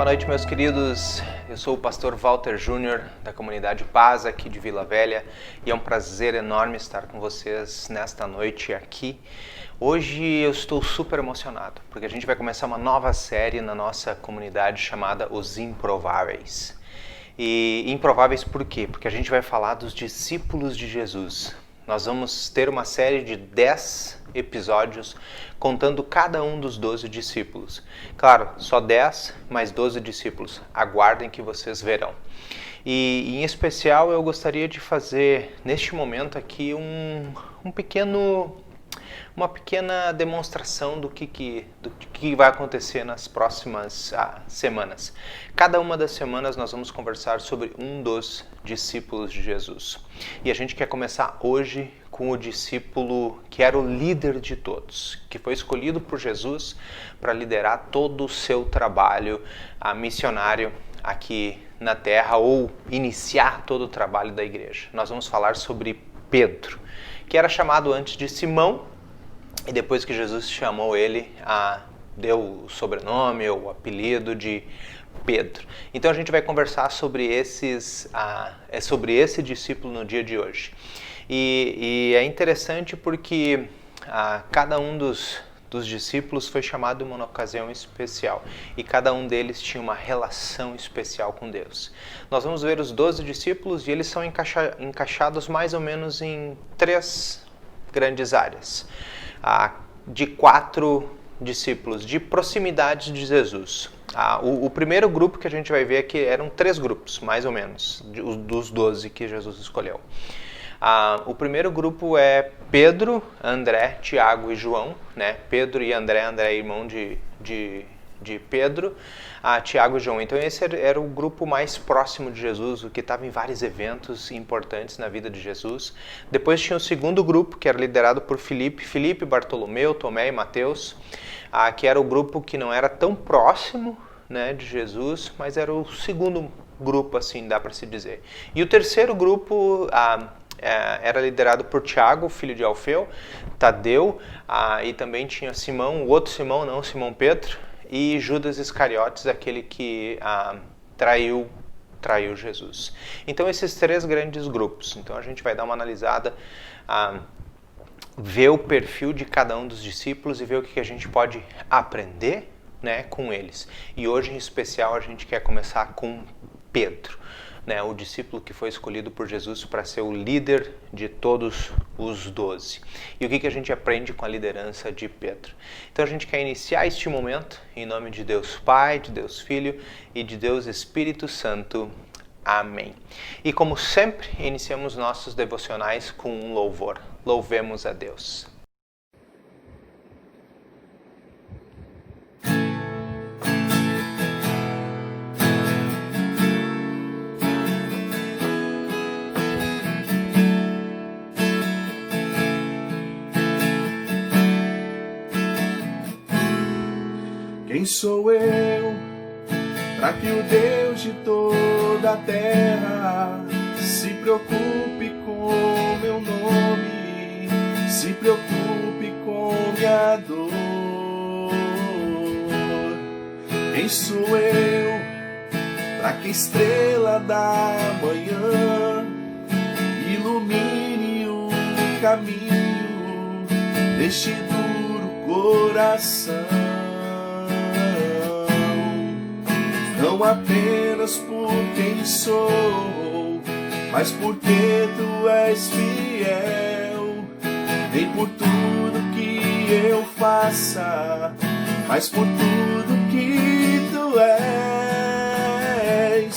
noite, meus queridos. Eu sou o pastor Walter Júnior, da comunidade Paz, aqui de Vila Velha, e é um prazer enorme estar com vocês nesta noite aqui. Hoje eu estou super emocionado, porque a gente vai começar uma nova série na nossa comunidade chamada Os Improváveis. E improváveis por quê? Porque a gente vai falar dos discípulos de Jesus. Nós vamos ter uma série de 10 episódios contando cada um dos 12 discípulos. Claro, só 10, mas 12 discípulos. Aguardem que vocês verão. E em especial eu gostaria de fazer neste momento aqui uma pequena demonstração do que vai acontecer nas próximas semanas. Cada uma das semanas nós vamos conversar sobre um dos discípulos de Jesus. E a gente quer começar hoje com o discípulo que era o líder de todos, que foi escolhido por Jesus para liderar todo o seu trabalho missionário aqui na terra, ou iniciar todo o trabalho da igreja. Nós vamos falar sobre Pedro, que era chamado antes de Simão, e depois que Jesus chamou ele, deu o sobrenome ou o apelido de Pedro. Então a gente vai conversar sobre sobre esse discípulo no dia de hoje. E é interessante porque cada um dos discípulos foi chamado em uma ocasião especial, e cada um deles tinha uma relação especial com Deus. Nós vamos ver os 12 discípulos e eles são encaixados mais ou menos em 3 grandes áreas. De 4 discípulos de proximidade de Jesus. O primeiro grupo que a gente vai ver aqui eram 3 grupos, mais ou menos, dos 12 que Jesus escolheu. O primeiro grupo é Pedro, André, Tiago e João, né? Pedro e André é irmão de Pedro, Tiago e João. Então esse era o grupo mais próximo de Jesus, o que estava em vários eventos importantes na vida de Jesus. Depois tinha o segundo grupo, que era liderado por Filipe, Bartolomeu, Tomé e Mateus, que era o grupo que não era tão próximo, né, de Jesus, mas era o segundo grupo, assim, dá para se dizer. E o terceiro grupo era liderado por Tiago, filho de Alfeu, Tadeu, e também tinha Simão, o outro Simão, não Simão Pedro, e Judas Iscariotes, aquele que traiu Jesus. Então esses 3 grandes grupos. Então a gente vai dar uma analisada, ver o perfil de cada um dos discípulos e ver o que a gente pode aprender, né, com eles. E hoje em especial a gente quer começar com Pedro, né, o discípulo que foi escolhido por Jesus para ser o líder de todos os 12. E o que a gente aprende com a liderança de Pedro? Então a gente quer iniciar este momento em nome de Deus Pai, de Deus Filho e de Deus Espírito Santo. Amém. E como sempre, iniciamos nossos devocionais com um louvor. Louvemos a Deus. Quem sou eu para que o Deus de toda a terra se preocupe com meu nome, se preocupe com minha dor? Quem sou eu para que a estrela da manhã ilumine o caminho deste duro coração? Não apenas por quem sou, mas porque Tu és fiel. Nem por tudo que eu faça, mas por tudo que Tu és.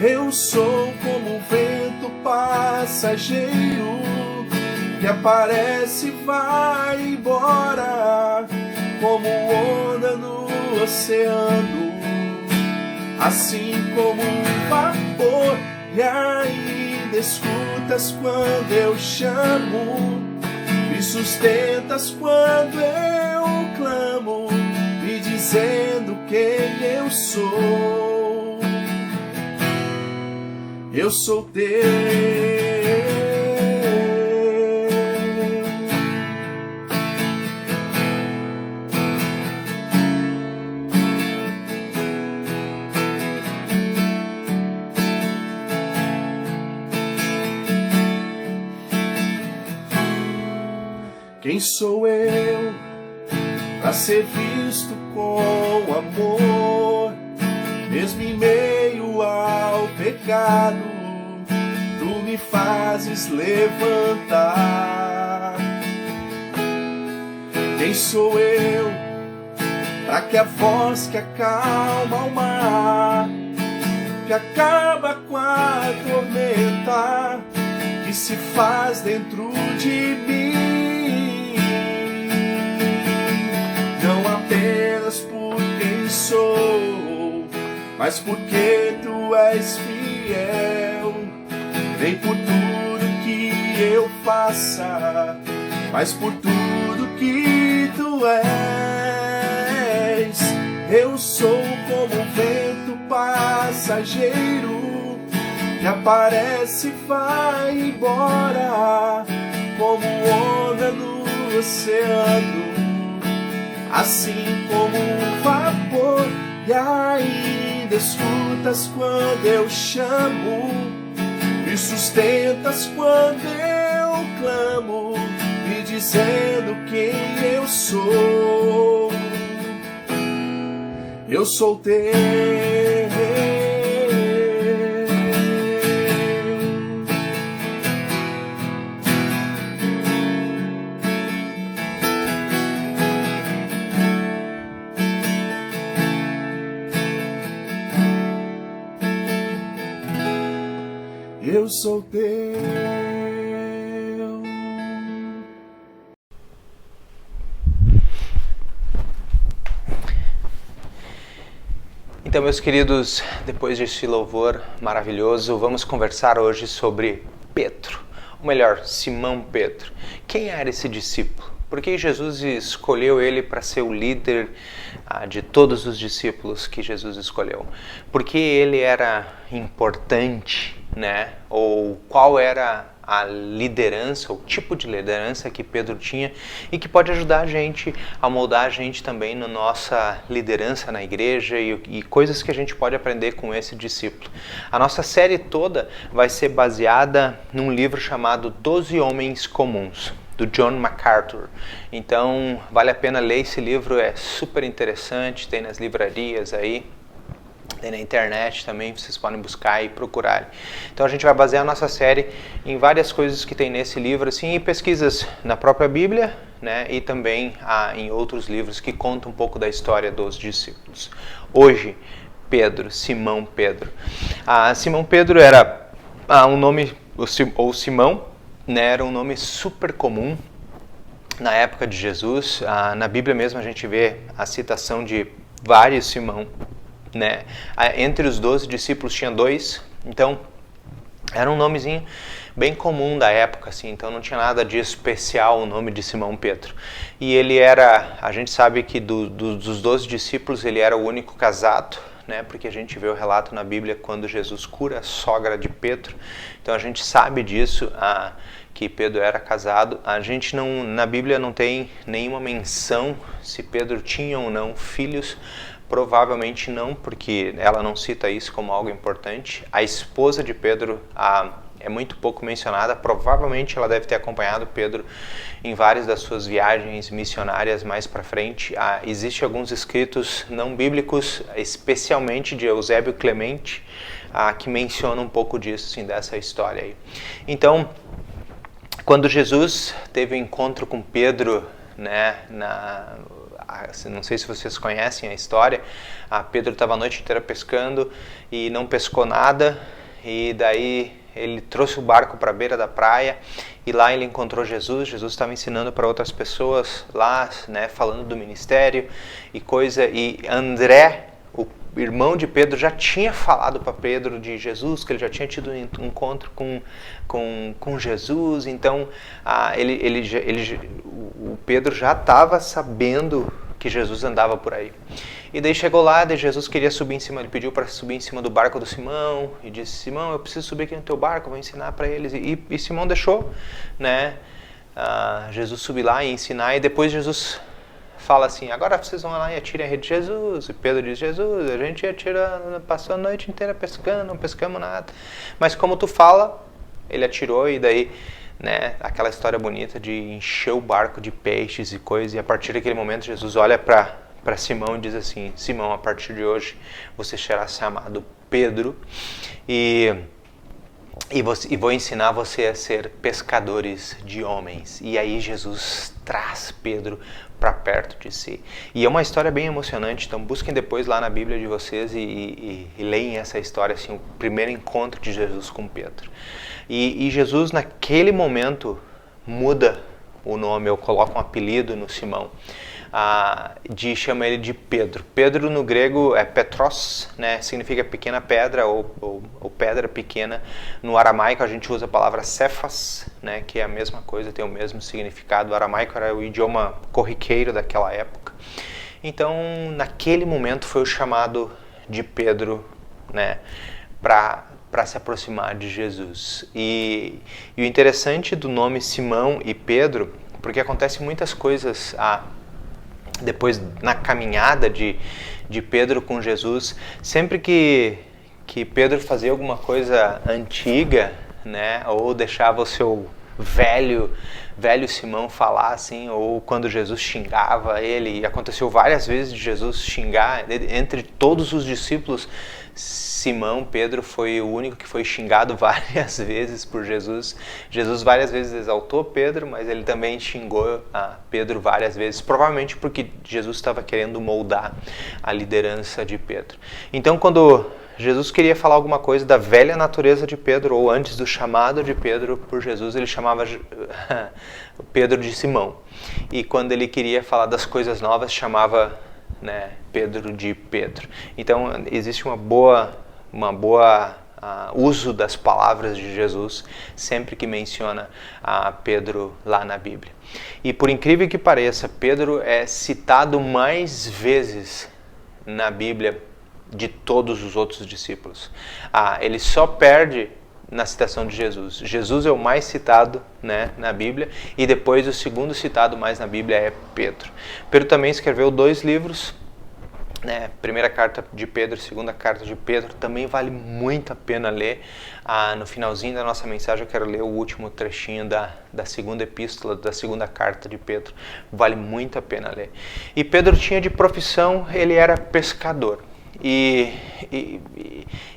Eu sou como um vento passageiro que aparece e vai embora, como onda no oceano, assim como um vapor. E ainda escutas quando eu chamo, me sustentas quando eu clamo, me dizendo quem eu sou. Eu sou teu. Quem sou eu para ser visto com amor? Mesmo em meio ao pecado, tu me fazes levantar. Quem sou eu para que a voz que acalma o mar, que acaba com a tormenta, que se faz dentro de mim, não apenas por quem sou, mas porque tu és fiel, nem por tudo que eu faça, mas por tudo que tu és. Eu sou como um vento passageiro que aparece e vai embora, como onda no oceano, assim como um vapor. E ainda escutas quando eu chamo, me sustentas quando eu clamo, me dizendo quem eu sou. Eu sou teu. Eu sou teu. Então, meus queridos, depois deste louvor maravilhoso, vamos conversar hoje sobre Pedro, ou melhor, Simão Pedro. Quem era esse discípulo? Por que Jesus escolheu ele para ser o líder de todos os discípulos que Jesus escolheu? Por que ele era importante, né? Ou qual era a liderança, o tipo de liderança que Pedro tinha e que pode ajudar a gente a moldar a gente também na nossa liderança na igreja e coisas que a gente pode aprender com esse discípulo. A nossa série toda vai ser baseada num livro chamado 12 Homens Comuns, do John MacArthur. Então vale a pena ler esse livro, é super interessante, tem nas livrarias aí, tem na internet também, vocês podem buscar e procurar. Então a gente vai basear a nossa série em várias coisas que tem nesse livro, assim, e pesquisas na própria Bíblia, né, e também em outros livros que contam um pouco da história dos discípulos. Hoje, Pedro, Simão Pedro. Simão Pedro era um nome, ou Simão, né, era um nome super comum na época de Jesus. Na Bíblia mesmo a gente vê a citação de vários Simão, né? Entre os 12 discípulos tinha 2, então era um nomezinho bem comum da época, assim, então não tinha nada de especial o nome de Simão Pedro. E ele era, a gente sabe que dos 12 discípulos ele era o único casado, né? Porque a gente vê o relato na Bíblia quando Jesus cura a sogra de Pedro, então a gente sabe disso, que Pedro era casado. A gente não, na Bíblia não tem nenhuma menção se Pedro tinha ou não filhos. Provavelmente não, porque ela não cita isso como algo importante. A esposa de Pedro é muito pouco mencionada. Provavelmente ela deve ter acompanhado Pedro em várias das suas viagens missionárias mais para frente. Existem alguns escritos não bíblicos, especialmente de Eusébio Clemente, que mencionam um pouco disso, assim, dessa história aí. Então, quando Jesus teve o encontro com Pedro, né, não sei se vocês conhecem a história, Pedro estava a noite inteira pescando e não pescou nada, e daí ele trouxe o barco para a beira da praia e lá ele encontrou Jesus. Jesus estava ensinando para outras pessoas lá, né, falando do ministério e coisa, e André, o irmão de Pedro, já tinha falado para Pedro de Jesus, que ele já tinha tido um encontro com Jesus. Então o Pedro já estava sabendo que Jesus andava por aí. E daí chegou lá, daí Jesus queria subir em cima, ele pediu para subir em cima do barco do Simão e disse: Simão, eu preciso subir aqui no teu barco, vou ensinar para eles. E Simão deixou, né, Jesus subir lá e ensinar. E depois Jesus fala assim: agora vocês vão lá e atirem a rede de Jesus. E Pedro diz: Jesus, a gente passou a noite inteira pescando, não pescamos nada. Mas como tu fala, ele atirou e daí, né? Aquela história bonita de encher o barco de peixes e coisas, e a partir daquele momento Jesus olha para Simão e diz assim: Simão, a partir de hoje você será chamado Pedro, e vou ensinar você a ser pescadores de homens. E aí Jesus traz Pedro para perto de si. E é uma história bem emocionante, então busquem depois lá na Bíblia de vocês e leem essa história, assim, o primeiro encontro de Jesus com Pedro. E Jesus naquele momento muda o nome, ou coloca um apelido no Simão, chama ele de Pedro. Pedro no grego é Petros, né? Significa pequena pedra ou pedra pequena. No aramaico a gente usa a palavra Cefas, né? Que é a mesma coisa, tem o mesmo significado. O aramaico era o idioma corriqueiro daquela época. Então, naquele momento foi o chamado de Pedro, né? Para se aproximar de Jesus. E o interessante do nome Simão e Pedro, porque acontecem muitas coisas depois na caminhada de Pedro com Jesus, sempre que Pedro fazia alguma coisa antiga, né, ou deixava o seu velho Simão falar, assim, ou quando Jesus xingava ele, e aconteceu várias vezes de Jesus xingar, entre todos os discípulos, Simão, Pedro, foi o único que foi xingado várias vezes por Jesus. Jesus várias vezes exaltou Pedro, mas ele também xingou Pedro várias vezes, provavelmente porque Jesus estava querendo moldar a liderança de Pedro. Então, quando Jesus queria falar alguma coisa da velha natureza de Pedro, ou antes do chamado de Pedro por Jesus, ele chamava Pedro de Simão. E quando ele queria falar das coisas novas, chamava, né, Pedro de Pedro. Então existe uma boa uso das palavras de Jesus sempre que menciona Pedro lá na Bíblia. E por incrível que pareça, Pedro é citado mais vezes na Bíblia de todos os outros discípulos. Ele só perde na citação de Jesus. Jesus é o mais citado, né, na Bíblia, e depois o segundo citado mais na Bíblia é Pedro. Pedro também escreveu 2 livros, né, primeira carta de Pedro, segunda carta de Pedro, também vale muito a pena ler. No finalzinho da nossa mensagem eu quero ler o último trechinho da segunda epístola, da segunda carta de Pedro, vale muito a pena ler. E Pedro tinha de profissão, ele era pescador. E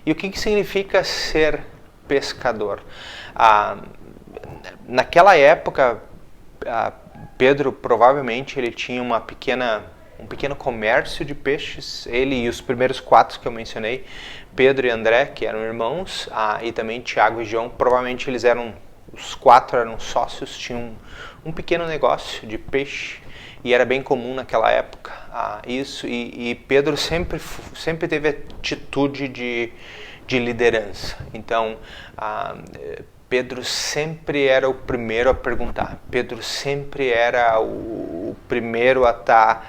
o que significa ser pescador? Naquela época, Pedro provavelmente ele tinha um pequeno comércio de peixes, ele e os primeiros 4 que eu mencionei, Pedro e André, que eram irmãos, e também Tiago e João, provavelmente os 4 eram sócios, tinham um pequeno negócio de peixe, e era bem comum naquela época isso, e Pedro sempre teve atitude de liderança. Então, Pedro sempre era o primeiro a perguntar, Pedro sempre era o primeiro a tá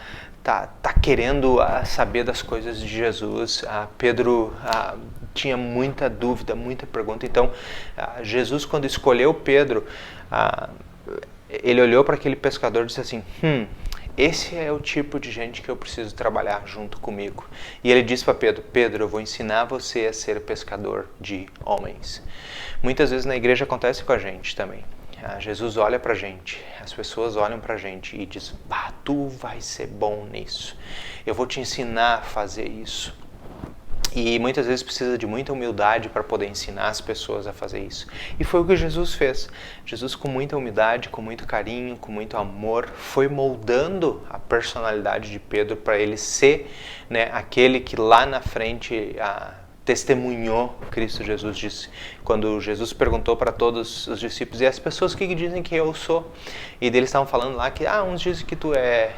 querendo saber das coisas de Jesus. Pedro tinha muita dúvida, muita pergunta. Então, Jesus, quando escolheu Pedro, ele olhou para aquele pescador e disse assim: esse é o tipo de gente que eu preciso trabalhar junto comigo. E ele disse para Pedro: Pedro, eu vou ensinar você a ser pescador de homens. Muitas vezes na igreja acontece com a gente também. Jesus olha pra gente, as pessoas olham pra gente e diz: tu vai ser bom nisso, eu vou te ensinar a fazer isso. E muitas vezes precisa de muita humildade para poder ensinar as pessoas a fazer isso. E foi o que Jesus fez. Jesus, com muita humildade, com muito carinho, com muito amor, foi moldando a personalidade de Pedro para ele ser, né, aquele que lá na frente testemunhou Cristo Jesus. Disse, quando Jesus perguntou para todos os discípulos: e as pessoas que dizem que eu sou? E eles estavam falando lá que uns dizem que tu é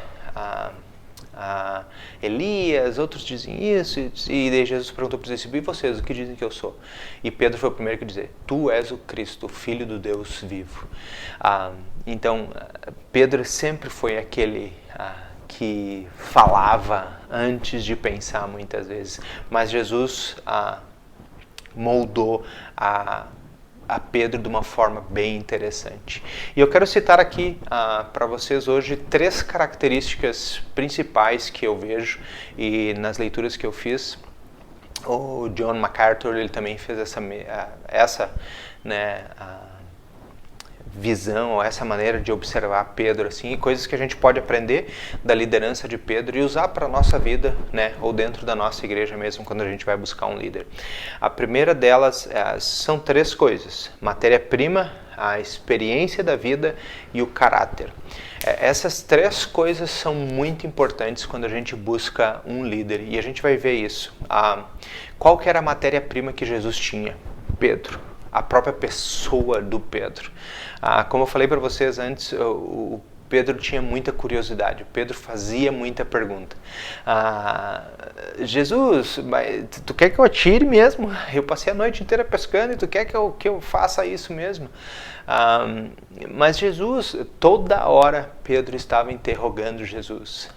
Elias, outros dizem isso, e daí Jesus perguntou para os discípulos: e vocês, o que dizem que eu sou? E Pedro foi o primeiro que dizer: tu és o Cristo, o Filho do Deus vivo. Então, Pedro sempre foi aquele que falava antes de pensar muitas vezes, mas Jesus moldou a Pedro de uma forma bem interessante. E eu quero citar aqui para vocês hoje 3 características principais que eu vejo e nas leituras que eu fiz. O John MacArthur, ele também fez essa visão, ou essa maneira de observar Pedro, assim, e coisas que a gente pode aprender da liderança de Pedro e usar para a nossa vida, né, ou dentro da nossa igreja mesmo, quando a gente vai buscar um líder. A primeira delas são 3 coisas: matéria-prima, a experiência da vida e o caráter. Essas 3 coisas são muito importantes quando a gente busca um líder, e a gente vai ver isso. Qual que era a matéria-prima que Jesus tinha? Pedro, a própria pessoa do Pedro. Como eu falei para vocês antes, o Pedro tinha muita curiosidade, Pedro fazia muita pergunta. Jesus, tu quer que eu atire mesmo? Eu passei a noite inteira pescando e tu quer que eu faça isso mesmo? Mas Jesus, toda hora Pedro estava interrogando Jesus,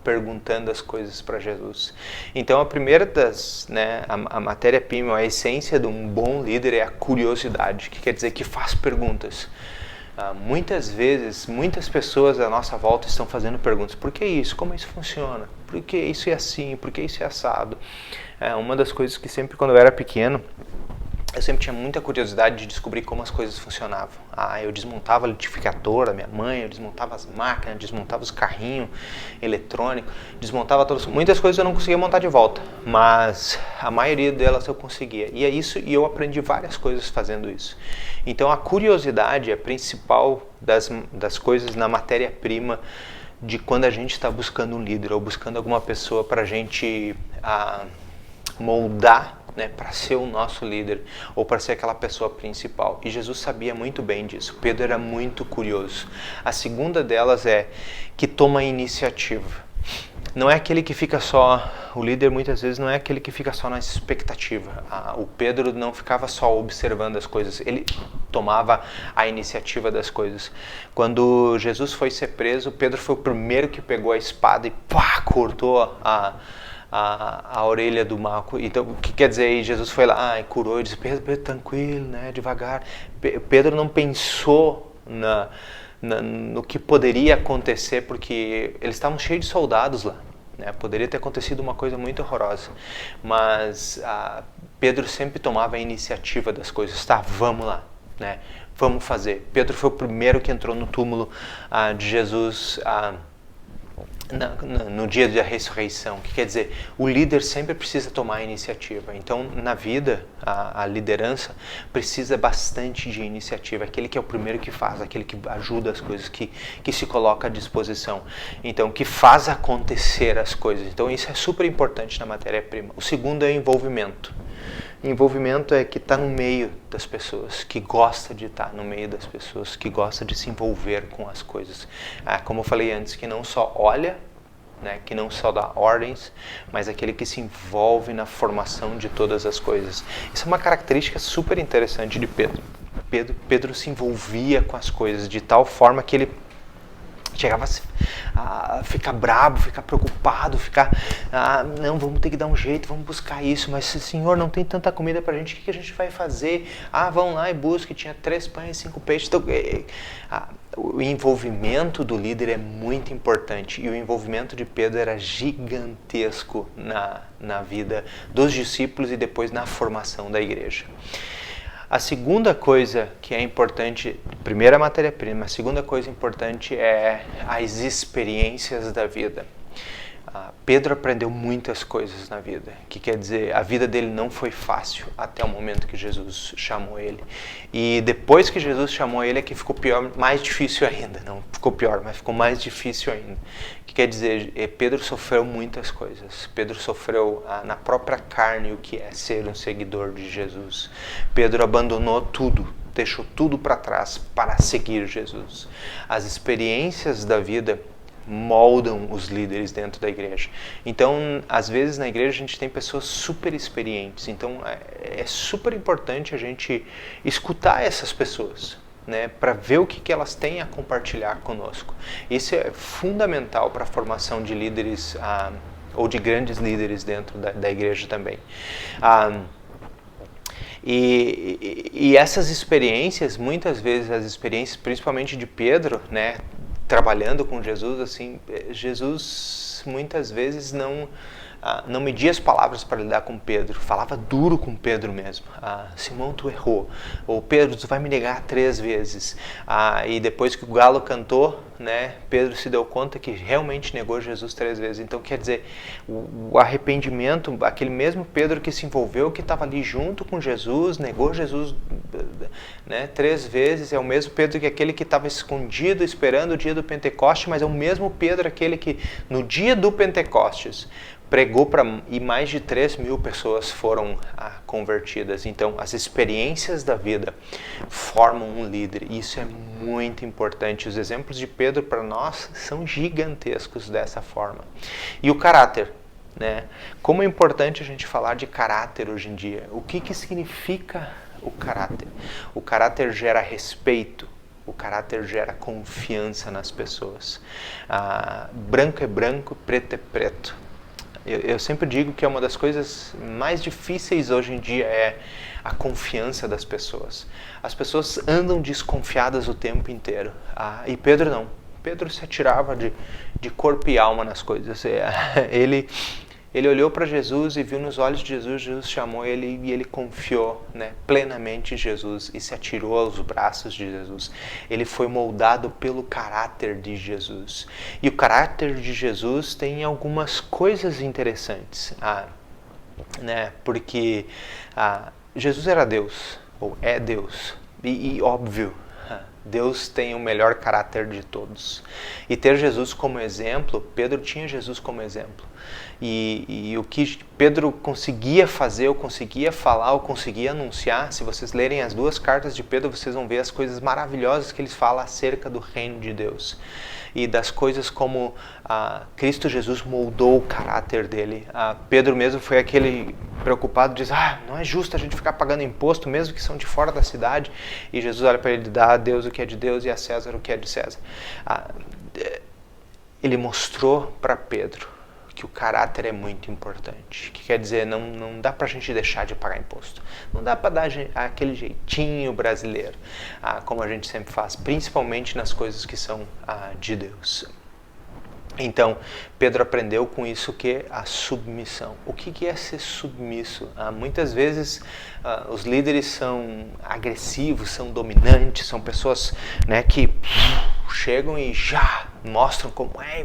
perguntando as coisas para Jesus. Então a primeira das, a matéria-prima, a essência de um bom líder é a curiosidade, que quer dizer que faz perguntas. Muitas vezes, muitas pessoas à nossa volta estão fazendo perguntas: por que isso? Como isso funciona? Por que isso é assim? Por que isso é assado? Uma das coisas que sempre, quando eu era pequeno, eu sempre tinha muita curiosidade de descobrir como as coisas funcionavam. Eu desmontava a liquidificadora da minha mãe, eu desmontava as máquinas, desmontava os carrinhos eletrônicos, desmontava muitas coisas eu não conseguia montar de volta, mas a maioria delas eu conseguia. E eu aprendi várias coisas fazendo isso. Então a curiosidade é a principal das coisas na matéria-prima de quando a gente está buscando um líder ou buscando alguma pessoa para a gente moldar, para ser o nosso líder ou para ser aquela pessoa principal. E Jesus sabia muito bem disso. Pedro era muito curioso. A segunda delas é que toma iniciativa. Não é aquele que fica só, o líder muitas vezes não é aquele que fica só na expectativa. O Pedro não ficava só observando as coisas, ele tomava a iniciativa das coisas. Quando Jesus foi ser preso, Pedro foi o primeiro que pegou a espada e cortou a orelha do Malco. Então, o que quer dizer? Jesus foi lá e curou e disse: Pedro, tranquilo, devagar. Pedro não pensou no que poderia acontecer, porque eles estavam cheios de soldados lá. Poderia ter acontecido uma coisa muito horrorosa, mas Pedro sempre tomava a iniciativa das coisas. Vamos lá, vamos fazer. Pedro foi o primeiro que entrou no túmulo de Jesus no dia da ressurreição, que quer dizer, o líder sempre precisa tomar a iniciativa. Então, na vida, a liderança precisa bastante de iniciativa, aquele que é o primeiro que faz, aquele que ajuda as coisas, que se coloca à disposição, então, que faz acontecer as coisas. Então, isso é super importante na matéria-prima. O segundo é o envolvimento. Envolvimento é que está no meio das pessoas, que gosta de estar no meio das pessoas, que gosta de se envolver com as coisas. Como eu falei antes, que não só olha, que não só dá ordens, mas aquele que se envolve na formação de todas as coisas. Isso é uma característica super interessante de Pedro. Pedro se envolvia com as coisas de tal forma que ele chegava a ficar brabo, ficar preocupado, não, vamos ter que dar um jeito, vamos buscar isso, mas Senhor, não tem tanta comida pra gente, o que a gente vai fazer? Vão lá e busque, tinha 3 pães e 5 peixes. Então, o envolvimento do líder é muito importante, e o envolvimento de Pedro era gigantesco na vida dos discípulos e depois na formação da igreja. A segunda coisa que é importante, primeiro a matéria-prima, a segunda coisa importante é as experiências da vida. Pedro aprendeu muitas coisas na vida, que quer dizer, a vida dele não foi fácil até o momento que Jesus chamou ele. E depois que Jesus chamou ele é que ficou pior, mais difícil ainda. Não ficou pior, mas ficou mais difícil ainda. Que quer dizer, Pedro sofreu muitas coisas. Pedro sofreu na própria carne o que é ser um seguidor de Jesus. Pedro abandonou tudo, deixou tudo para trás para seguir Jesus. As experiências da vida moldam os líderes dentro da igreja. Então, às vezes na igreja a gente tem pessoas super experientes. Então, é super importante a gente escutar essas pessoas, para ver o que elas têm a compartilhar conosco. Isso é fundamental para a formação de líderes ou de grandes líderes dentro da igreja também. E essas experiências, muitas vezes as experiências, principalmente de Pedro, trabalhando com Jesus, assim, Jesus muitas vezes não não media as palavras para lidar com Pedro, falava duro com Pedro mesmo. Simão, tu errou. Ou Pedro, tu vai me negar 3 vezes. E depois que o galo cantou, né, Pedro se deu conta que realmente negou Jesus 3 vezes. Então, quer dizer, o arrependimento, aquele mesmo Pedro que se envolveu, que estava ali junto com Jesus, negou Jesus, né, 3 vezes, é o mesmo Pedro que aquele que estava escondido esperando o dia do Pentecoste, mas é o mesmo Pedro aquele que no dia do Pentecostes pregou e mais de 3.000 pessoas foram convertidas. Então, as experiências da vida formam um líder. E isso é muito importante. Os exemplos de Pedro para nós são gigantescos dessa forma. E o caráter, né? Como é importante a gente falar de caráter hoje em dia. O que significa o caráter? O caráter gera respeito. O caráter gera confiança nas pessoas. Branco é branco, preto é preto. Eu sempre digo que uma das coisas mais difíceis hoje em dia é a confiança das pessoas. As pessoas andam desconfiadas o tempo inteiro. E Pedro não. Pedro se atirava de corpo e alma nas coisas. Ele olhou para Jesus e viu nos olhos de Jesus, Jesus chamou ele e ele confiou, né, plenamente em Jesus e se atirou aos braços de Jesus. Ele foi moldado pelo caráter de Jesus. E o caráter de Jesus tem algumas coisas interessantes, né, porque Jesus era Deus, ou é Deus, e óbvio, Deus tem o melhor caráter de todos. E ter Jesus como exemplo, Pedro tinha Jesus como exemplo. E o que Pedro conseguia fazer, ou conseguia falar, ou conseguia anunciar, se vocês lerem as 2 cartas de Pedro, vocês vão ver as coisas maravilhosas que ele fala acerca do reino de Deus. E das coisas como Cristo Jesus moldou o caráter dele. Pedro mesmo foi aquele preocupado, diz, não é justo a gente ficar pagando imposto, mesmo que são de fora da cidade. E Jesus olha para ele e dá a Deus o que é de Deus e a César o que é de César. Ele mostrou para Pedro que o caráter é muito importante. Que quer dizer, não dá pra gente deixar de pagar imposto. Não dá para dar aquele jeitinho brasileiro, como a gente sempre faz, principalmente nas coisas que são de Deus. Então, Pedro aprendeu com isso que a submissão. O que é ser submisso? Muitas vezes os líderes são agressivos, são dominantes, são pessoas, né, que chegam e já mostram como é,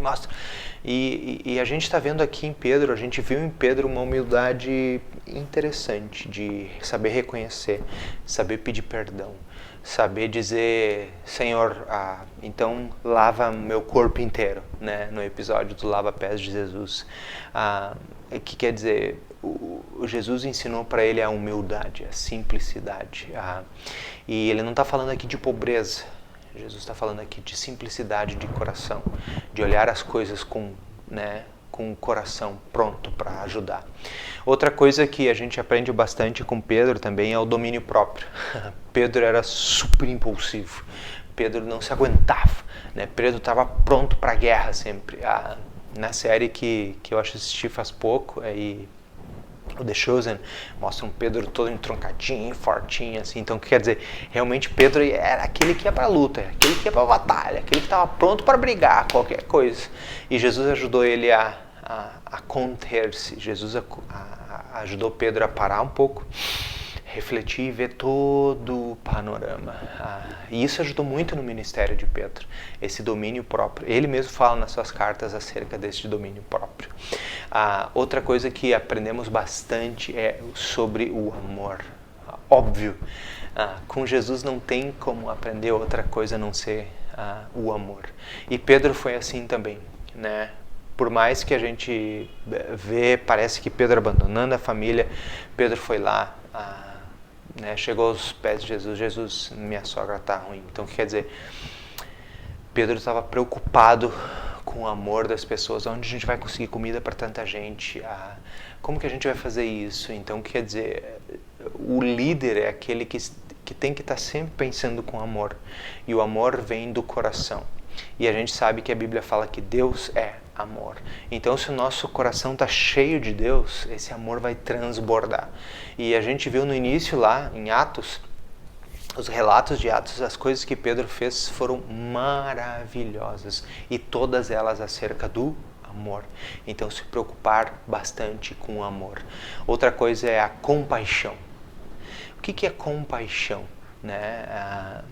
e a gente está vendo aqui em Pedro, a gente viu em Pedro uma humildade interessante de saber reconhecer, saber pedir perdão, saber dizer, Senhor, então lava meu corpo inteiro, né? No episódio do lava-pés de Jesus, que quer dizer, o Jesus ensinou para ele a humildade, a simplicidade, e ele não está falando aqui de pobreza. Jesus está falando aqui de simplicidade de coração, de olhar as coisas com o coração pronto para ajudar. Outra coisa que a gente aprende bastante com Pedro também é o domínio próprio. Pedro era super impulsivo, Pedro não se aguentava, né? Pedro estava pronto para a guerra sempre. Na série que eu assisti faz pouco, o The Chosen, mostra um Pedro todo entroncadinho, fortinho, assim. Então, quer dizer, realmente Pedro era aquele que ia para a luta, aquele que ia para a batalha, aquele que estava pronto para brigar, qualquer coisa. E Jesus ajudou ele a conter-se. Jesus ajudou Pedro a parar um pouco, refletir e ver todo o panorama. E isso ajudou muito no ministério de Pedro, esse domínio próprio. Ele mesmo fala nas suas cartas acerca desse domínio próprio. Outra coisa que aprendemos bastante é sobre o amor. Óbvio, com Jesus não tem como aprender outra coisa a não ser o amor. E Pedro foi assim também, né? Por mais que a gente vê, parece que Pedro abandonando a família, Pedro foi lá, chegou aos pés de Jesus. Jesus, minha sogra está ruim. Então, quer dizer, Pedro estava preocupado com o amor das pessoas. Onde a gente vai conseguir comida para tanta gente? Como que a gente vai fazer isso? Então, quer dizer, o líder é aquele que tem que estar sempre pensando com amor. E o amor vem do coração. E a gente sabe que a Bíblia fala que Deus é amor. Então, se o nosso coração está cheio de Deus, esse amor vai transbordar. E a gente viu no início lá, em Atos, os relatos de Atos, as coisas que Pedro fez foram maravilhosas. E todas elas acerca do amor. Então, se preocupar bastante com o amor. Outra coisa é a compaixão. O que é compaixão, né?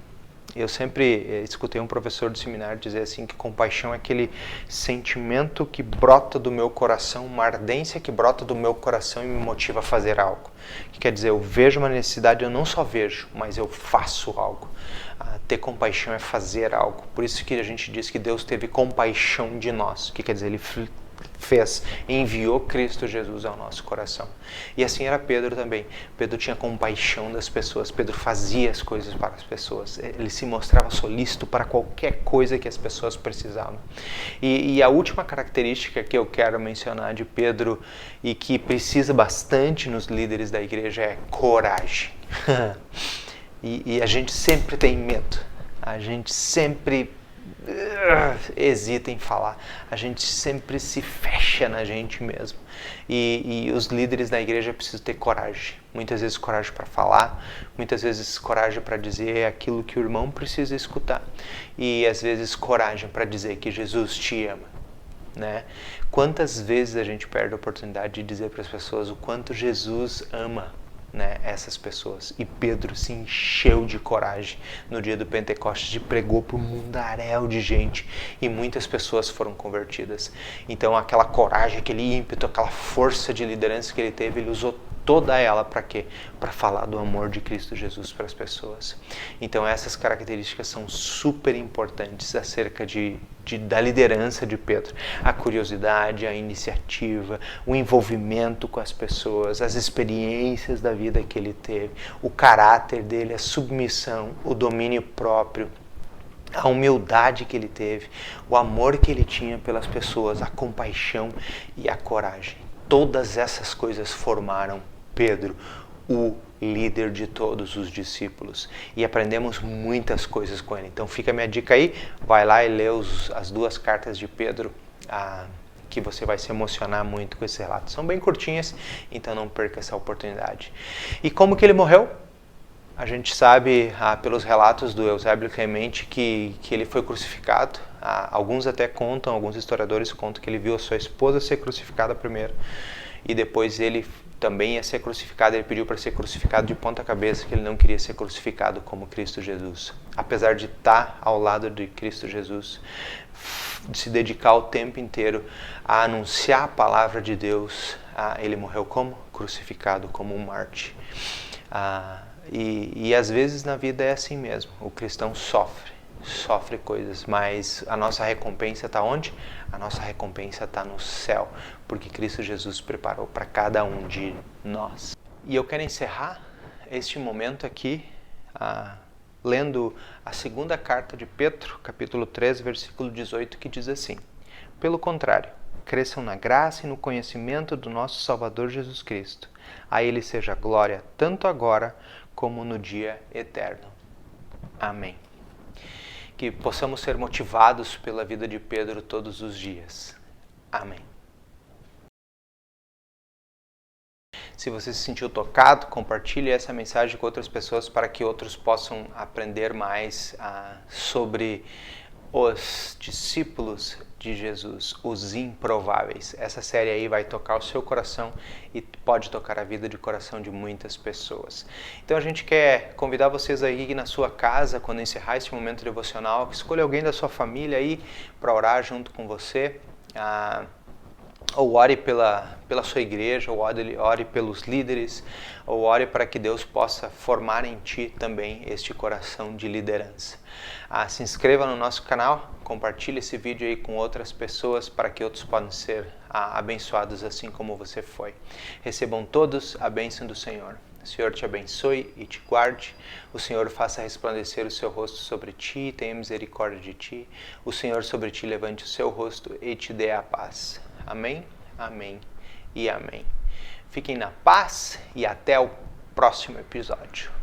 Eu sempre escutei um professor do seminário dizer assim que compaixão é aquele sentimento que brota do meu coração, uma ardência que brota do meu coração e me motiva a fazer algo. Que quer dizer, eu vejo uma necessidade, eu não só vejo, mas eu faço algo. Ter compaixão é fazer algo. Por isso que a gente diz que Deus teve compaixão de nós. O que quer dizer? Ele enviou Cristo Jesus ao nosso coração. E assim era Pedro também. Pedro tinha compaixão das pessoas. Pedro fazia as coisas para as pessoas. Ele se mostrava solícito para qualquer coisa que as pessoas precisavam. E a última característica que eu quero mencionar de Pedro e que precisa bastante nos líderes da igreja é coragem. E a gente sempre tem medo. A gente sempre hesita em falar, a gente sempre se fecha na gente mesmo e os líderes da igreja precisam ter coragem, muitas vezes coragem para falar, muitas vezes coragem para dizer aquilo que o irmão precisa escutar e às vezes coragem para dizer que Jesus te ama, né? Quantas vezes a gente perde a oportunidade de dizer para as pessoas o quanto Jesus ama, né, essas pessoas. E Pedro se encheu de coragem no dia do Pentecostes e pregou para um mundaréu de gente e muitas pessoas foram convertidas. Então aquela coragem, aquele ímpeto, aquela força de liderança que ele teve, ele usou toda ela para quê? Para falar do amor de Cristo Jesus para as pessoas. Então essas características são super importantes acerca da liderança de Pedro. A curiosidade, a iniciativa, o envolvimento com as pessoas, as experiências da vida que ele teve, o caráter dele, a submissão, o domínio próprio, a humildade que ele teve, o amor que ele tinha pelas pessoas, a compaixão e a coragem. Todas essas coisas formaram Pedro, o líder de todos os discípulos. E aprendemos muitas coisas com ele. Então fica a minha dica aí, vai lá e lê as 2 cartas de Pedro, que você vai se emocionar muito com esse relato. São bem curtinhas, então não perca essa oportunidade. E como que ele morreu? A gente sabe pelos relatos do Eusébio Clemente que ele foi crucificado. Alguns até contam, alguns historiadores contam que ele viu a sua esposa ser crucificada primeiro e depois ele também ia ser crucificado. Ele pediu para ser crucificado de ponta cabeça, que ele não queria ser crucificado como Cristo Jesus. Apesar de estar ao lado de Cristo Jesus, de se dedicar o tempo inteiro a anunciar a palavra de Deus, ele morreu como? Crucificado, como um mártir. E às vezes na vida é assim mesmo, o cristão sofre coisas, mas a nossa recompensa está onde? A nossa recompensa está no céu, porque Cristo Jesus preparou para cada um de nós. E eu quero encerrar este momento aqui lendo a 2ª carta de Pedro, capítulo 3, versículo 18, que diz assim: pelo contrário, cresçam na graça e no conhecimento do nosso Salvador Jesus Cristo. A Ele seja glória tanto agora como no dia eterno. Amém. Que possamos ser motivados pela vida de Pedro todos os dias. Amém. Se você se sentiu tocado, compartilhe essa mensagem com outras pessoas para que outros possam aprender mais sobre os discípulos de Jesus, os improváveis. Essa série aí vai tocar o seu coração e pode tocar a vida de coração de muitas pessoas. Então a gente quer convidar vocês aí na sua casa, quando encerrar esse momento devocional, que escolha alguém da sua família aí para orar junto com você. Ou ore pela sua igreja, ou ore pelos líderes, ou ore para que Deus possa formar em ti também este coração de liderança. Se inscreva no nosso canal, compartilhe esse vídeo aí com outras pessoas para que outros possam ser abençoados assim como você foi. Recebam todos a bênção do Senhor. O Senhor te abençoe e te guarde. O Senhor faça resplandecer o seu rosto sobre ti e tenha misericórdia de ti. O Senhor sobre ti levante o seu rosto e te dê a paz. Amém, amém e amém. Fiquem na paz e até o próximo episódio.